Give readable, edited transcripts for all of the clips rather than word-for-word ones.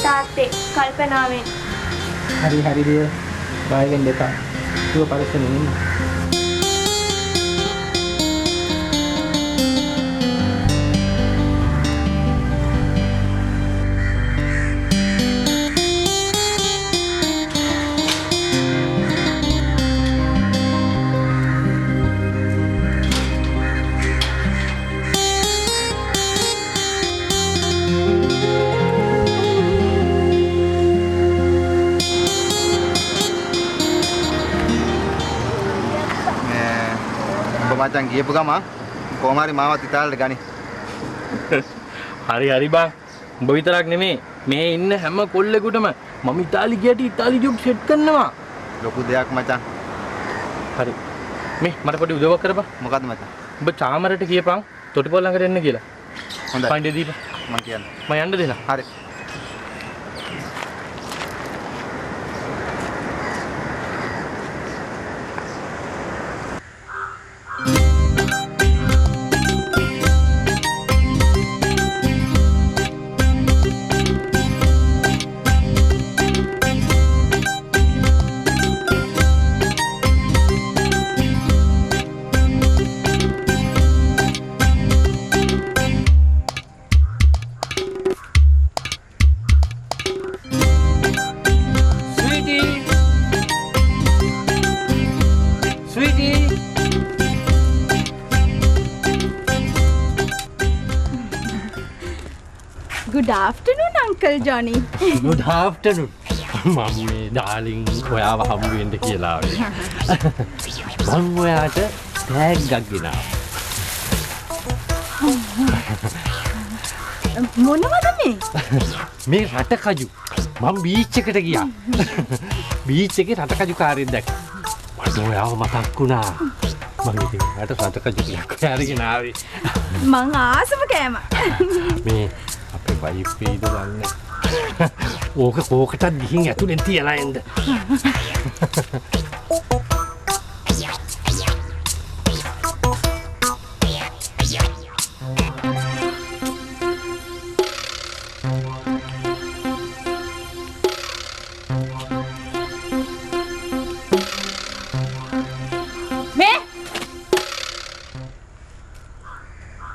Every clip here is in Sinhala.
තාත්තේ කල්පනාවෙන්. හරි හරි දිය. බය වෙන්න එපා. දුව පරිස්සමෙන් ඉන්න. මචං ගියපු ගම කොහොම හරි මාවත් ඉතාලට ගනි. හරි හරි බං. උඹ විතරක් නෙමේ මේ ඉන්න හැම කොල්ලෙකුටම මම ඉතාලි ගියට ඉතාලි ජොබ් සෙට් කරනවා. ලොකු දෙයක් මචං. හරි. මේ මට පොඩි උදව්වක් කරපන්. මොකද්ද මචං? උඹ චාමරට කියපන් තොටිපොල් ළඟට එන්න කියලා. හොඳයි. පයින්ඩේ දීපන්. මං කියන්නේ. මම යන්න දෙන්න. හරි. Good afternoon, Uncle Johnny. Good afternoon. මම මේ ඩාර්ලින් ඔයාව හම්බ වෙන්න කියලා ආවේ. මම ඔයාට ටැග්ගක් ගෙනාවා. මොනවද මේ? මේ රටකජු මම බීච් එකට ගියා. බීච් එකේ රටකජු කාර්යයක් දැක්කා. මට ඔයාව මතක් වුණා. මම ඉතින් ඔයාට රටකජු ටිකක් අරගෙන ආවේ. මං ආසම කෑම. මේ අපේ වයිෆ් දන්නේ. ඕක කෝකටත් ගිහින් ඇතුලෙන් තියලා එන්න.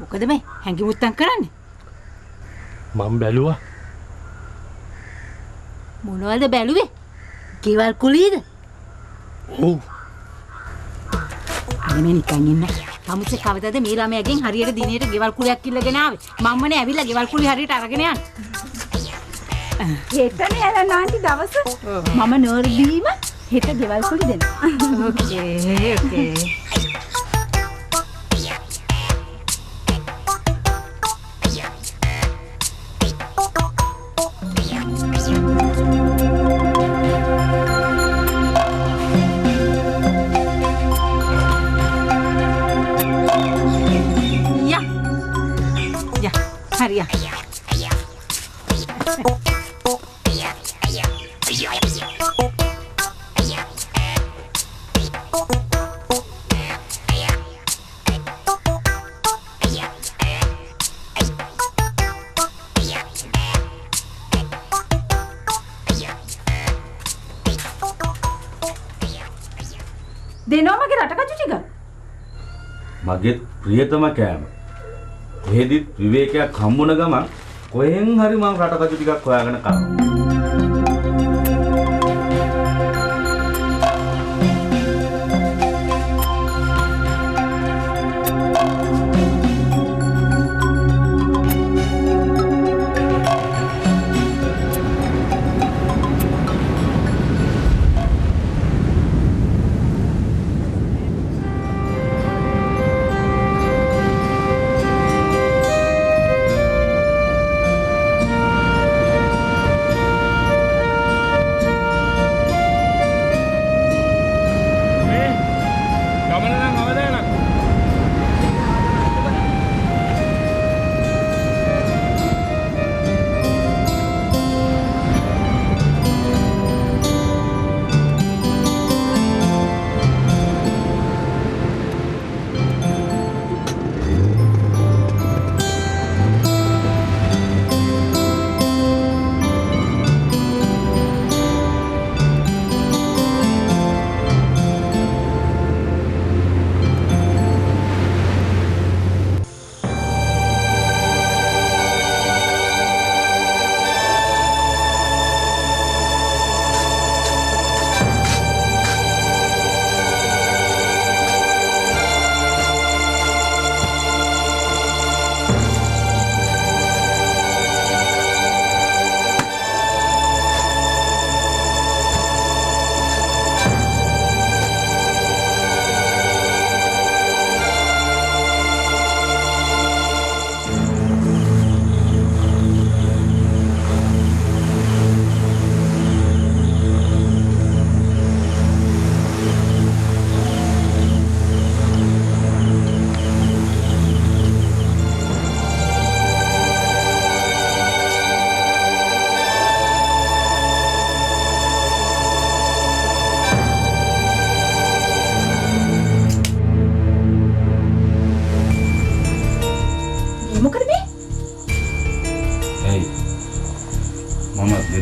මොකද මේ හැංගි මුත්තම් කරන්නේ? මම බැලුවා. මොනවද බැලුවේ? ගෙවල් කුලීද? ඔව්. අනේ නිකන් ඉන්න. තමුසේ කවදද මේ ළමයාගෙන් හරියට දිනේට ගෙවල් කුලියක් ඉල්ලගෙන ආවේ? මම්මනේ ඇවිල්ලා ගෙවල් කුලි හරියට අරගෙන යන්නේ. හෙටනේ යන නාන්ති දවස. මම නෝර්දීම හෙට ගෙවල් කුලි දෙනවා. ඕකේ ඕකේ. Hariya. දෙනවා මගේ රටකජු ටික. මගේ ප්‍රියතම කෑම. කොහෙදිත් විවේකයක් හම්බුන ගමන් කොහෙන් හරි මම රටකජු ටිකක් හොයාගෙන කනවා.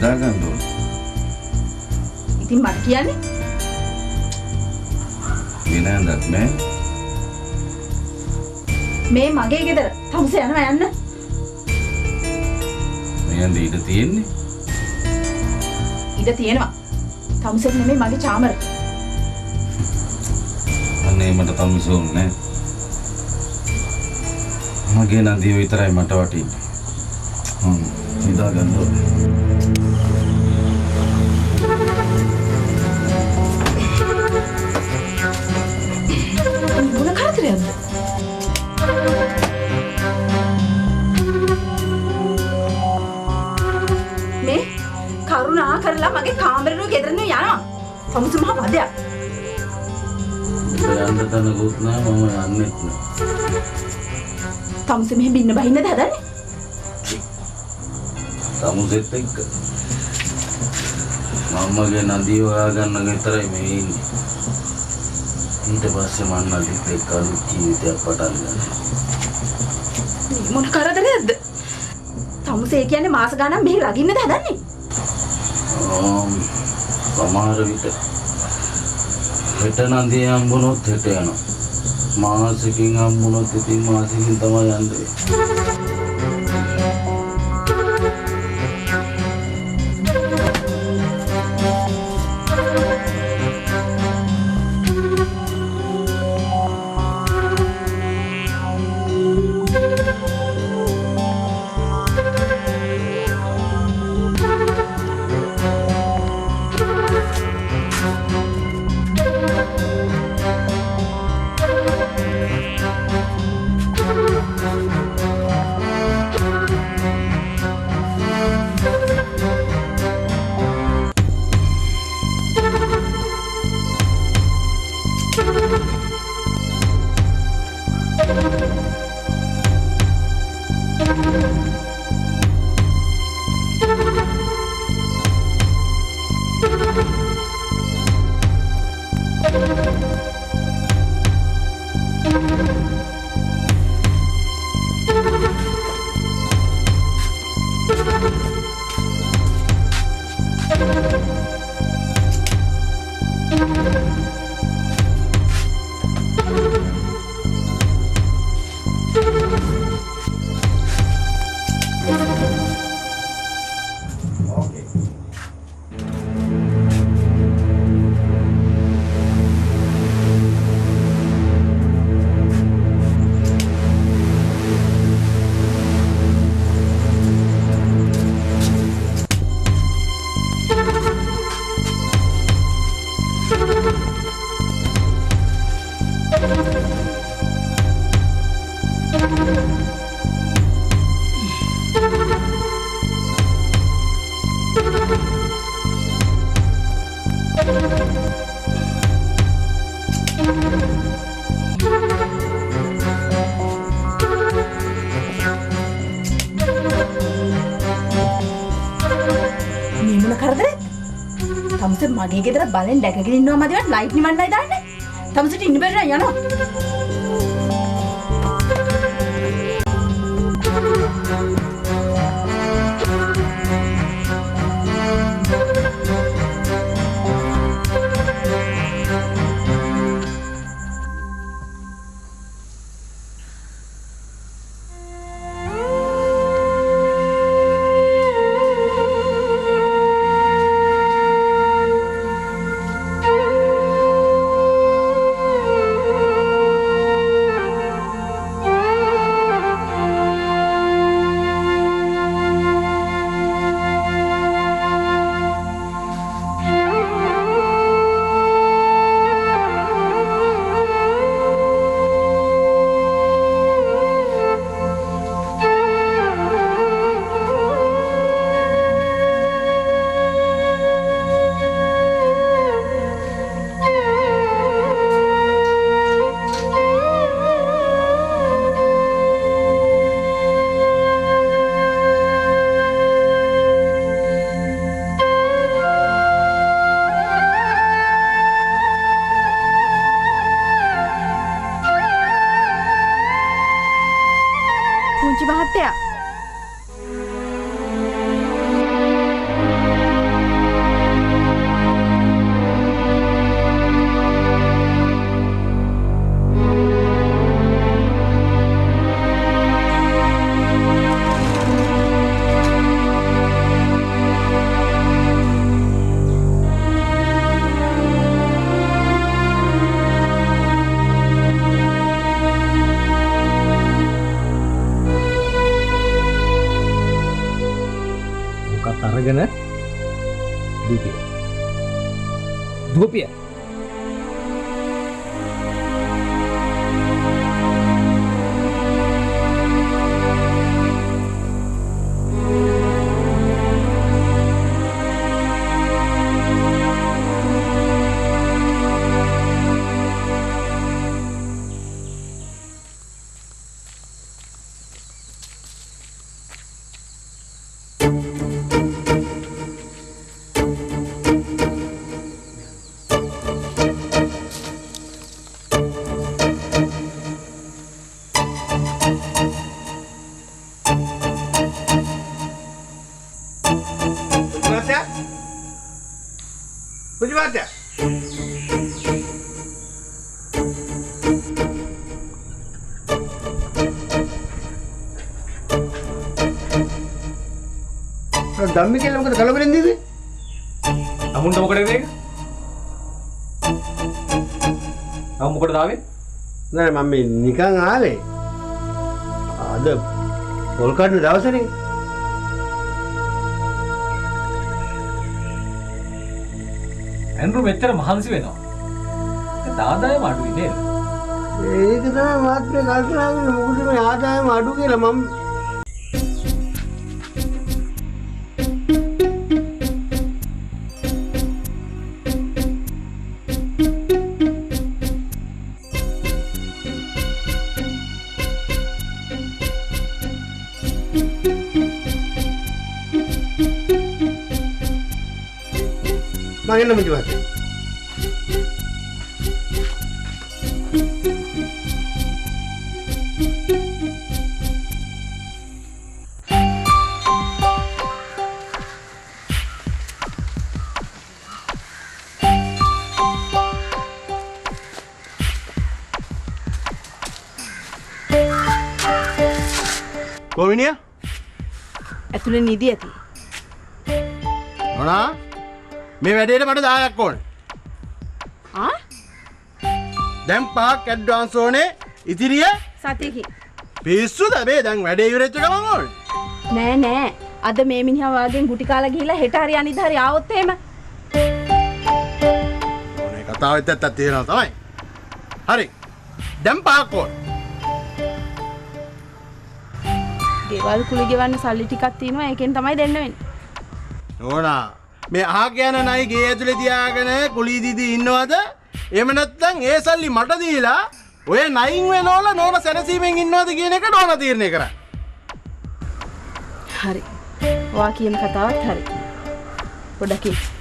නිදා ගන්න ඕනේ. ඉතින් මට කියන්නේ වෙන හඳක් නෑ. මේ මගේ ගෙදර තමුසේ යනවා යන්න. මෙයන්ද ඉඩ තියෙන්නේ. ඉඩ තියෙනවා. තමුසෙත් නෙමෙයි මගේ චාමර. අනේ මට තමුසේ ඕනේ නෑ. මගේ නදිය විතරයි මට වටින්නේ. නිදා ගන්න ඕනේ. මොන කරදරයක්ද? මේ කරුණා කරලා මගේ කාමරේට ගෙදරට යනවා. තමුසේ මහ වදයක්. යන්න තනකුත් නෑ මම යන්නෙත් නෑ. තමුසේ මෙහෙ බින්න බහින්නද හදන්නේ? තමුසෙත් එක්ක මම්මගේ නදිය හොයාගන්න විතරයි මේ ඉන්නේ. ඊට පස්සේ මම නදිත් එක්ක අලුත් ජීවිතයක් පටන් ගන්නවා. මේ මොන කරදරයක්ද? තමුසේ කියන්නේ මාස ගණන් මෙහෙ රගින්නද හදන්නේ? සමහර විට හෙට නදිය හම්බුනොත් හෙට යනවා. මාසෙකින් හම්බුනොත් ඉතින් මාසෙකින් තමයි යන්නේ. තමුසේ මගේ ගෙදර බලෙන් දැකගෙන ඉන්නවා මදිවට ලයිට් නිවන්නයි දාන්නේ. තමුසේට ඉන්න බැරි නෑ යනවා. පුංචි මහත්තයා අරගෙන දුපිය. දුපිය. ධම්මි කියලා මොකද කලබලෙන් දීවේ? අමුන්ට මොකටද ඒක? මොකටද ආවේ? නෑ මම මේ නිකන් ආවේ. අද පොල් කඩන දවසනේ. ඇන්ඩ්‍රු මෙච්චර මහන්සි වෙනවා. ඒක ආදායම අඩුයි නේද? ඒක තමයි මාත්‍රේ කල්පනා කරන්නේ මොකද මේ ආදායම අඩු කියලා මම මගෙන් නම් කිව්වා. කොවිනිය ඇතුලේ නිදි ඇති. මොනා මේ වැඩේට මට 10ක් ඕනේ. ආ? දැන් 5ක් ඇඩ්වාන්ස් ඕනේ. ඉතිරිය සතියකින්. පිස්සුද මේ දැන් වැඩේ ඉවරෙච්ච ගමන් ඕනේ. නෑ නෑ. අද මේ මිනිහා වාගෙන් ගුටි කාලා ගිහිල්ලා හෙට හරි අනිත් හරි ආවොත් එහෙම. ඕනේ කතාවෙත් ඇත්තක් තියෙනවා තමයි. හරි. දැන් 5ක් ඕනේ. ගෙවල් කුලි ගෙවන්න සල්ලි ටිකක් තියෙනවා. ඒකෙන් තමයි දෙන්න වෙන්නේ. ඕනා මේ අහක යන නයි ගේ ඇතුලේ තියාගෙන කුලී දීදී ඉන්නවද? එහෙම නැත්නම් ඒ සල්ලි මට දීලා ඔය නයින් වෙනෝල නෝන සැනසීමෙන් ඉන්නවද කියන එක නෝන තීරණය කරා. හරි. ඔයා කියන කතාවත් හරි. පොඩ්ඩක්